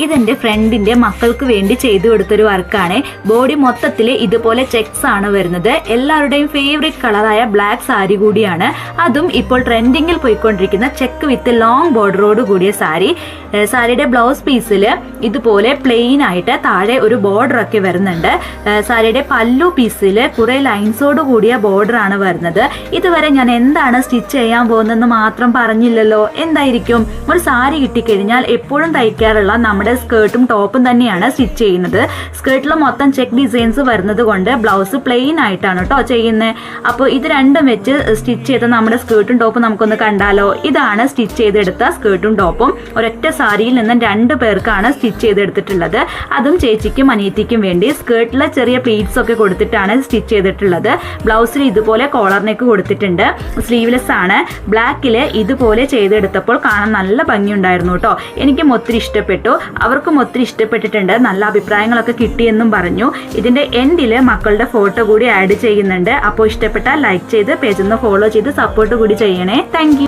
ഇതെന്റെ ഫ്രണ്ടിന്റെ മക്കൾക്ക് വേണ്ടി ചെയ്തു കൊടുത്തൊരു വർക്കാണ്. ബോഡി മൊത്തത്തിൽ ഇതുപോലെ ചെക്സ് ആണ് വരുന്നത്. എല്ലാവരുടെയും ഫേവറേറ്റ് കളറായ ബ്ലാക്ക് സാരി കൂടിയാണ്. അതും ഇപ്പോൾ ട്രെൻഡിങ്ങിൽ പോയിക്കൊണ്ടിരിക്കുന്ന ചെക്ക് വിത്ത് ലോങ് ബോർഡറോട് കൂടിയ സാരി. സാരിയുടെ ബ്ലൗസ് പീസിൽ ഇതുപോലെ പ്ലെയിൻ ആയിട്ട് താഴെ ഒരു ബോർഡർ ഒക്കെ വരുന്നുണ്ട്. സാരിയുടെ പല്ലു പീസിൽ കുറെ ലൈൻസോട് കൂടിയ ബോർഡർ ആണ് വരുന്നത്. ഇതുവരെ ഞാൻ എന്താണ് സ്റ്റിച്ച് ചെയ്യാൻ പോകുന്നതെന്ന് മാത്രം പറഞ്ഞില്ലല്ലോ. എന്തായിരിക്കും? ഒരു സാരി കിട്ടിക്കഴിഞ്ഞാൽ എപ്പോഴും തയ്ക്കാറുള്ള നമ്മുടെ സ്കേർട്ടും ടോപ്പും തന്നെയാണ് സ്റ്റിച്ച് ചെയ്യുന്നത്. സ്കേർട്ടിൽ മൊത്തം ചെക്ക് ഡിസൈൻസ് വരുന്നത് കൊണ്ട് ബ്ലൗസ് പ്ലെയിൻ ആയിട്ടാണ് കേട്ടോ ചെയ്യുന്നത്. അപ്പോൾ ഇത് രണ്ടും വെച്ച് സ്റ്റിച്ച് ചെയ്ത നമ്മുടെ സ്കേർട്ടും ടോപ്പും നമുക്കൊന്ന് കണ്ടാലോ. ഇതാണ് സ്റ്റിച്ച് ചെയ്തെടുത്ത സ്കേർട്ടും ടോപ്പും. ഒരൊറ്റ സാരിയിൽ നിന്നും 2 പേർക്കാണ് സ്റ്റിച്ച് ചെയ്തെടുത്തിട്ടുള്ളത്. അതും ചേച്ചിക്കും അനിയത്തിക്കും വേണ്ടി. സ്കേർട്ടിലെ ചെറിയ പ്ലീറ്റ്സ് ഒക്കെ കൊടുത്തിട്ടാണ് സ്റ്റിച്ച് ചെയ്തിട്ടുള്ളത്. ബ്ലൗസിൽ ഇതുപോലെ കോളർ നെക്ക് കൊടുത്തിട്ടുണ്ട്. സ്ലീവ്ലെസ് ആണ്. ബ്ലാക്കിൽ ഇതുപോലെ ചെയ്തെടുത്തപ്പോൾ കാണാൻ നല്ല ഭംഗിയുണ്ടായിരുന്നു കേട്ടോ. എനിക്കും ഒത്തിരി ഇഷ്ടപ്പെട്ടു. അവർക്കും ഒത്തിരി ഇഷ്ടപ്പെട്ടിട്ടുണ്ട്. നല്ല അഭിപ്രായങ്ങളൊക്കെ കിട്ടിയെന്നും പറഞ്ഞു. ഇതിന്റെ എൻഡിൽ മക്കളുടെ ഫോട്ടോ കൂടി ആഡ് ചെയ്യുന്നുണ്ട്. അപ്പോൾ ഇഷ്ടപ്പെട്ടാൽ ലൈക്ക് ചെയ്ത് പേജ് ഒന്ന് ഫോളോ ചെയ്ത് സപ്പോർട്ട് കൂടി ചെയ്യണേ. Thank you.